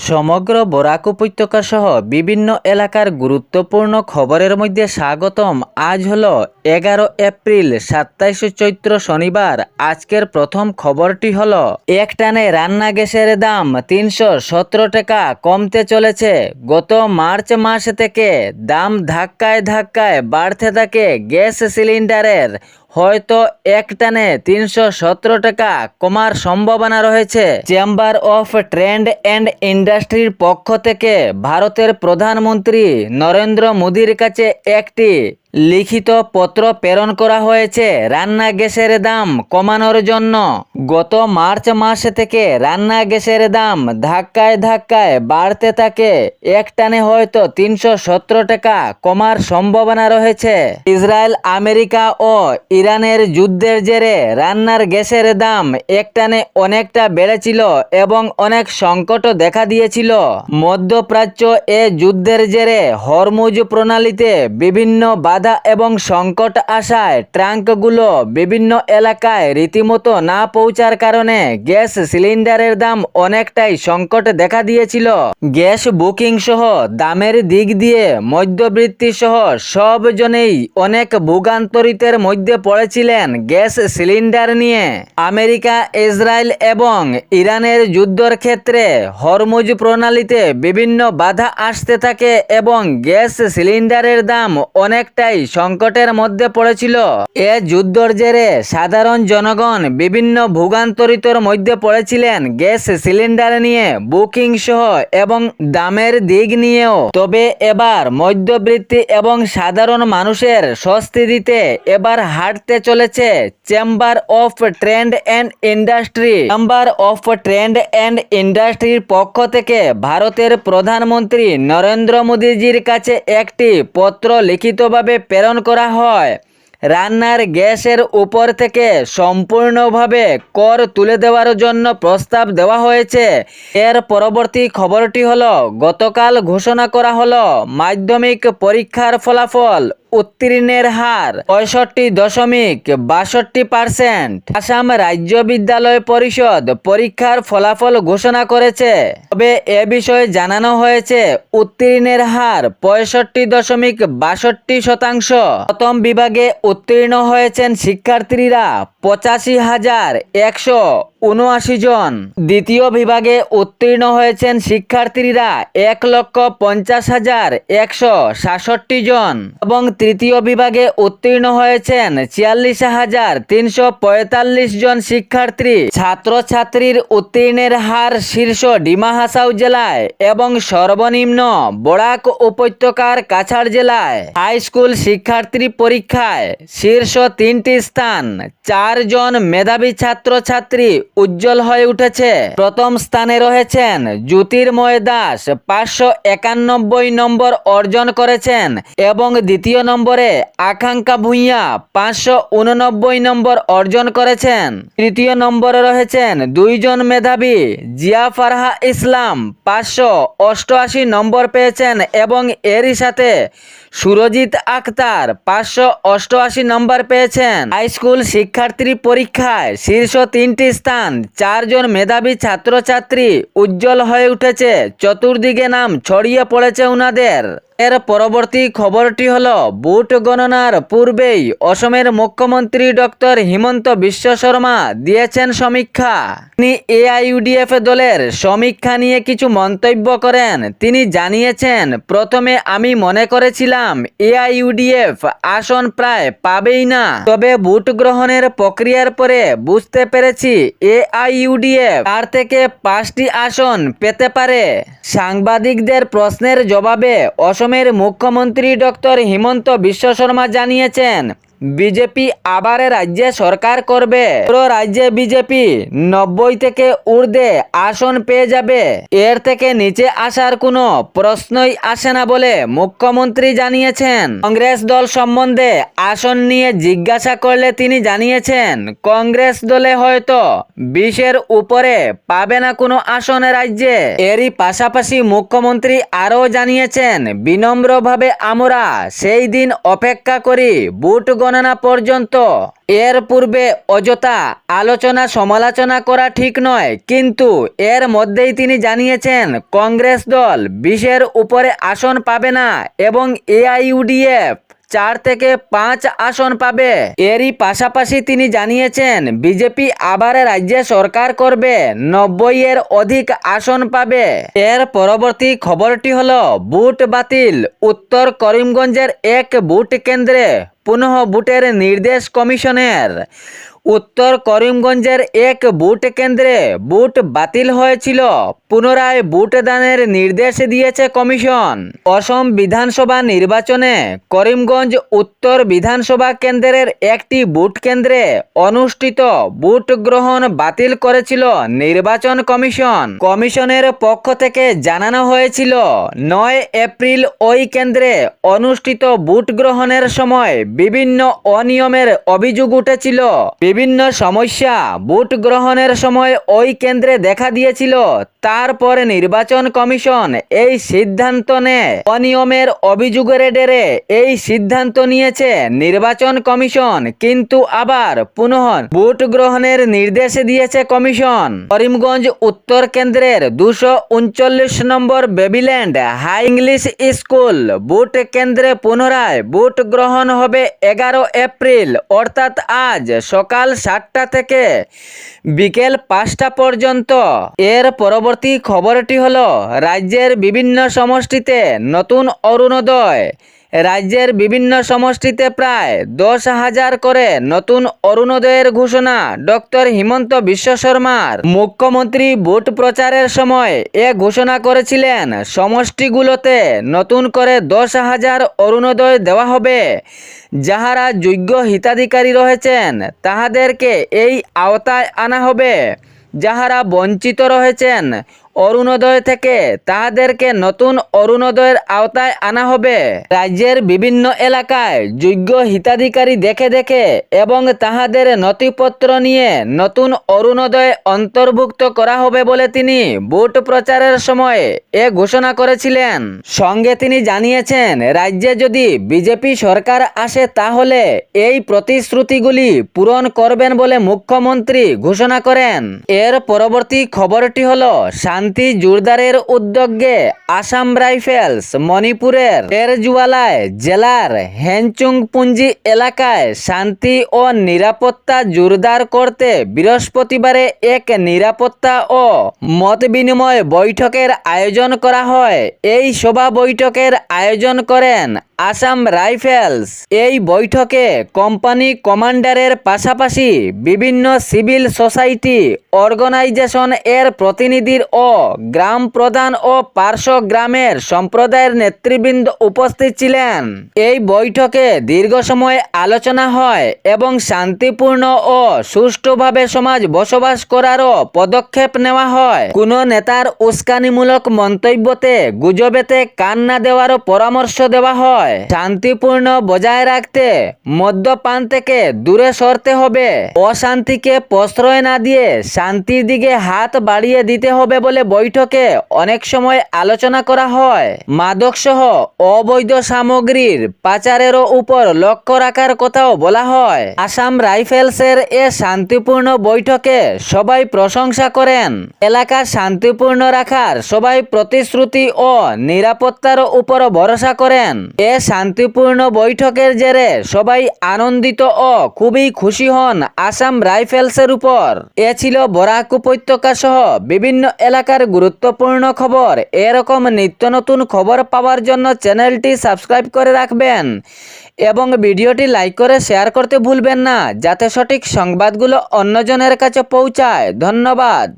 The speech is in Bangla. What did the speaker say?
সমগ্র বরাক উপত্যকা সহ বিভিন্ন এলাকার গুরুত্বপূর্ণ খবরের মধ্যে স্বাগতম। আজ হলো 11 এপ্রিল 27 চৈত্র শনিবার। আজকের প্রথম খবরটি হলো এক টানে রান্না গ্যাসের দাম 317 টাকা কমতে চলেছে। গত মার্চ মাস থেকে দাম ধাক্কায় ধাক্কায় বাড়তে থাকে গ্যাস সিলিন্ডারের। হয়তো এক টানে 317 টাকা কমার সম্ভাবনা রয়েছে। চেম্বার অফ ট্রেড অ্যান্ড ইন্ডাস্ট্রির পক্ষ থেকে ভারতের প্রধানমন্ত্রী নরেন্দ্র মোদীর কাছে একটি লিখিত পত্র প্রেরণ করা হয়েছে রান্না গ্যাসের দাম কমানোর জন্য। গত মার্চ মাস থেকে রান্না গ্যাসের দাম ধাক্কায় ধাক্কায় বাড়তে থাকে। এক টানে হয়তো 317 টাকা কমার সম্ভাবনা রয়েছে। ইসরায়েল, আমেরিকা ও ইরানের যুদ্ধের জেরে রান্নার গ্যাসের দাম একটানে অনেকটা বেড়েছিল এবং অনেক সংকট দেখা দিয়েছিল। মধ্যপ্রাচ্য এ যুদ্ধের জেরে হরমুজ প্রণালীতে বিভিন্ন বাধা এবং সংকট আসায় ট্রাঙ্কগুলো বিভিন্ন এলাকায় রীতিমতো না পৌঁছার কারণে গ্যাস সিলিন্ডারের দাম অনেকটাই সংকট দেখা দিয়েছিল। গ্যাস বুকিং সহ দামের দিক দিয়ে মধ্যবিত্ত সহ সব জনেই অনেক ভোগান্তরিতের মধ্যে পড়েছিলেন গ্যাস সিলিন্ডার নিয়ে। আমেরিকা, ইসরায়েল এবং ইরানের যুদ্ধের ক্ষেত্রে হরমুজ প্রণালীতে বিভিন্ন বাধা আসতে থাকে এবং গ্যাস সিলিন্ডারের দাম অনেকটাই সংকটের মধ্যে পড়েছিল। এ যুদ্ধের জেরে সাধারণ জনগণ বিভিন্ন ভোগান্তরিতর মধ্যে পড়েছিলেন গ্যাস সিলিন্ডার নিয়ে বুকিং সহ এবং দামের দিক নিয়েও। তবে এবার মধ্যবিত্ত এবং সাধারণ মানুষের স্বস্তি দিতে এবার হাঁটতে চলেছে chamber of trade and industry. Chamber of trade and ইন্ডাস্ট্রির পক্ষ থেকে ভারতের প্রধানমন্ত্রী নরেন্দ্র মোদীজির কাছে একটি পত্র লিখিতভাবে প্রেরণ করা হয়। রান্নার গ্যাসের উপর থেকে সম্পূর্ণভাবে কর তুলে দেওয়ার জন্য প্রস্তাব দেওয়া হয়েছে। এর পরবর্তী খবরটি হলো গতকাল ঘোষণা করা হলো মাধ্যমিক পরীক্ষার ফলাফল। উত্তীর্ণের হার 65.62%। আসাম রাজ্য বিদ্যালয় পরিষদ পরীক্ষার ফলাফল ঘোষণা করেছে। তবে এ বিষয়ে জানানো হয়েছে উত্তীর্ণের হার 65.62%। প্রথম বিভাগে উত্তীর্ণ হয়েছেন শিক্ষার্থীরা 85,179 জন। দ্বিতীয় বিভাগে উত্তীর্ণ হয়েছেন শিক্ষার্থীরা 1,50,167 জন এবং তৃতীয় বিভাগে উত্তীর্ণ হয়েছেন 46,345 জন শিক্ষার্থী। ছাত্রছাত্রীর উত্তীর্ণের হার শীর্ষ ডিমা হাসাও জেলায় এবং সর্বনিম্ন বরাক উপত্যকার কাছাড় জেলায়। হাই স্কুল শিক্ষার্থী পরীক্ষায় শীর্ষ 3টি স্থান 4 জন মেধাবী ছাত্রছাত্রী উজ্জ্বল হয়ে উঠেছে। প্রথম স্থানে রয়েছেন জ্যোতির্ময় দাস, 591 নম্বর অর্জন করেছেন এবং দ্বিতীয় নম্বরে আকাঙ্ক্ষা ভূঁইয়া 589 নম্বর অর্জন করেছেন। তৃতীয় নম্বরে রয়েছেন 2 জন মেধাবী, জিয়া ফারহা ইসলাম 588 নম্বর পেয়েছেন এবং এরই সাথে সুরজিৎ আক্তার 588 নম্বর পেয়েছেন। হাই স্কুল শিক্ষার্থী পরীক্ষায় শীর্ষ 3টি স্থান 4 জন মেধাবী ছাত্রছাত্রী উজ্জ্বল হয়ে উঠেছে। চতুর্দিকে নাম ছড়িয়ে পড়েছে উনাদের। এর পরবর্তী খবরটি হলো ভোট গণনার পূর্বেই অসমের মুখ্যমন্ত্রী ডক্টর হিমন্ত বিশ্ব শর্মা দিয়েছেন সমীক্ষা। তিনি এআইইউডিএফ দলের সমীক্ষা নিয়ে কিছু মন্তব্য করেন। তিনি জানিয়েছেন, প্রথমে আমি মনে করেছিলাম এআইইউডিএফ আসন প্রায় পাবেই না, তবে ভোট গ্রহণের প্রক্রিয়ার পরে বুঝতে পেরেছি এআইইউডিএফ 4 থেকে 5টি আসন পেতে পারে। সাংবাদিকদের প্রশ্নের জবাবে অসমের মুখ্যমন্ত্রী ডক্টর হিমন্ত বিশ্ব শর্মা জানিয়েছেন, বিজেপি আবার রাজ্যে সরকার করবে। পুরো রাজ্যে বিজেপি 90 থেকে ঊর্ধ্বে আসন পেয়ে যাবে। এর থেকে নিচে আসার কোনো প্রশ্নই আসে না বলে মুখ্যমন্ত্রী জানিয়েছেন। কংগ্রেস দল সম্বন্ধে আসন নিয়ে জিজ্ঞাসা করলে তিনি জানিয়েছেন, কংগ্রেস দলে হয়তো 20-এর উপরে পাবে না কোনো আসন রাজ্যে। এরই পাশাপাশি মুখ্যমন্ত্রী আরও জানিয়েছেন, বিনম্রভাবে আমরা সেই দিন অপেক্ষা করি ভোট গণনা পর্যন্ত। এর পূর্বে অযথা আলোচনা সমালোচনা করা ঠিক নয়, কিন্তু এর মধ্যেই তিনি জানিয়েছেন কংগ্রেস দল 20-এর উপরে আসন পাবে না এবং এআইইউডিএফ 4 থেকে 5 আসন পাবে। এরই পাশাপাশি তিনি জানিয়েছেন বিজেপি আবার রাজ্যে সরকার করবে, 90-এর অধিক আসন পাবে। এর পরবর্তী খবরটি হলো ভোট বাতিল। উত্তর করিমগঞ্জের এক ভোট কেন্দ্রে পুনঃ ভোটের নির্দেশ কমিশনের। উত্তর করিমগঞ্জের এক ভোট কেন্দ্রে ভোট বাতিল হয়েছিল, পুনরায় ভোটদানের নির্দেশ দিয়েছে কমিশন। অসম বিধানসভা নির্বাচনে করিমগঞ্জ উত্তর বিধানসভা কেন্দ্রের একটি ভোট কেন্দ্রে অনুষ্ঠিত ভোট গ্রহণ বাতিল করেছিল নির্বাচন কমিশন। কমিশনের পক্ষ থেকে জানানো হয়েছিল 9 এপ্রিল ওই কেন্দ্রে অনুষ্ঠিত ভোট গ্রহণের সময় বিভিন্ন অনিয়মের অভিযোগ উঠেছিল। বিভিন্ন সমস্যা ভোট গ্রহণের সময় ওই কেন্দ্রে দেখা দিয়েছিল। তারপরে নির্বাচন কমিশন এই সিদ্ধান্ত নেয়। অনিয়মের অভিযোগের ডেরে এই সিদ্ধান্ত নিয়েছে নির্বাচন কমিশন, কিন্তু আবার পুনঃ ভোট গ্রহণের নির্দেশ দিয়েছে কমিশন। করিমগঞ্জ উত্তর কেন্দ্রের 239 নম্বর বেবিল্যান্ড হাই ইংলিশ স্কুল ভোট কেন্দ্রে পুনরায় ভোট গ্রহণ হবে 11 এপ্রিল, অর্থাৎ আজ সকাল 7টা থেকে বিকেল 5টা পর্যন্ত। এর পরবর্তী খবরটি হলো রাজ্যের বিভিন্ন সমষ্টিতে নতুন অরুণোদয়। রাজ্যের বিভিন্ন সমষ্টিতে প্রায় 10,000 করে নতুন অরুণোদয়ের ঘোষণা ডক্টর হিমন্ত বিশ্ব শর্মার। মুখ্যমন্ত্রী ভোট প্রচারের সময় এ ঘোষণা করেছিলেন সমষ্টিগুলোতে নতুন করে 10,000 অরুণোদয় দেওয়া হবে। যাহারা যোগ্য হিতাধিকারী রয়েছেন তাহাদেরকে এই আওতায় আনা হবে। যাহারা বঞ্চিত রয়েছেন অরুণোদয় থেকে তাহাদেরকে নতুন অরুণোদয়ের আওতায় আনা হবে। রাজ্যের বিভিন্ন এলাকায় যোগ্য হিতাধিকারী দেখে দেখে এবং তাহাদের নথিপত্র নিয়ে নতুন অরুণোদয় অন্তর্ভুক্ত করা হবে বলে তিনি ভোট প্রচারের সময় এ ঘোষণা করেছিলেন। সঙ্গে তিনি জানিয়েছেন রাজ্যে যদি বিজেপি সরকার আসে তাহলে এই প্রতিশ্রুতিগুলি পূরণ করবেন বলে মুখ্যমন্ত্রী ঘোষণা করেন। এর পরবর্তী খবরটি হলো শান্তি জোরদারের উদ্যোগে আসাম রাইফেলস মণিপুরের এরজুয়ালায় জেলার হেনচুংপুঞ্জি এলাকায় শান্তি ও নিরাপত্তা জোরদার করতে বৃহস্পতিবারে এক নিরাপত্তা ও মত বিনিময় বৈঠকের আয়োজন করা হয়। এই সভা বৈঠকের আয়োজন করেন আসাম রাইফেলস। এই বৈঠকে কোম্পানি কমান্ডারের পাশাপাশি বিভিন্ন সিভিল সোসাইটি অর্গানাইজেশন এর প্রতিনিধির ও গ্রাম প্রধান ও পার্শ্ব গ্রামের সম্প্রদায়ের নেতৃবৃন্দ উপস্থিত ছিলেন। এই বৈঠকে দীর্ঘ সময় আলোচনা হয় এবং শান্তিপূর্ণ ও সুষ্ঠুভাবে সমাজ বসবাস করারও পদক্ষেপ নেওয়া হয়। কোনো নেতার উস্কানিমূলক মন্তব্যতে গুজবেতে কান না দেওয়ারও পরামর্শ দেওয়া হয়। শান্তিপূর্ণ বজায় রাখতে মদ্যপান থেকে দূরে সরতে হবে। অশান্তিকে প্রশ্রয় না দিয়ে শান্তির দিকে হাত বাড়িয়ে দিতে হবে বলে বৈঠকে অনেক সময় আলোচনা করা হয়। মাদকসহ অবৈধ সামগ্রীর পাচারেরও উপর লক্ষ্য রাখার কথাও বলা হয়। আসাম রাইফেলসের এ শান্তিপূর্ণ বৈঠকে সবাই প্রশংসা করেন। এলাকা শান্তিপূর্ণ রাখার সবাই প্রতিশ্রুতি ও নিরাপত্তার উপর ভরসা করেন। এ শান্তিপূর্ণ বৈঠকের জেরে সবাই আনন্দিত ও খুবই খুশি হন আসাম রাইফেলসের উপর। এ ছিল বরাক উপত্যকা সহ বিভিন্ন এলাকার গুরুত্বপূর্ণ খবর। এরকম নিত্য নতুন খবর পাওয়ার জন্য চ্যানেলটি সাবস্ক্রাইব করে রাখবেন এবং ভিডিওটি লাইক করে শেয়ার করতে ভুলবেন না, যাতে সঠিক সংবাদগুলো অন্যজনের কাছে পৌঁছায়। ধন্যবাদ।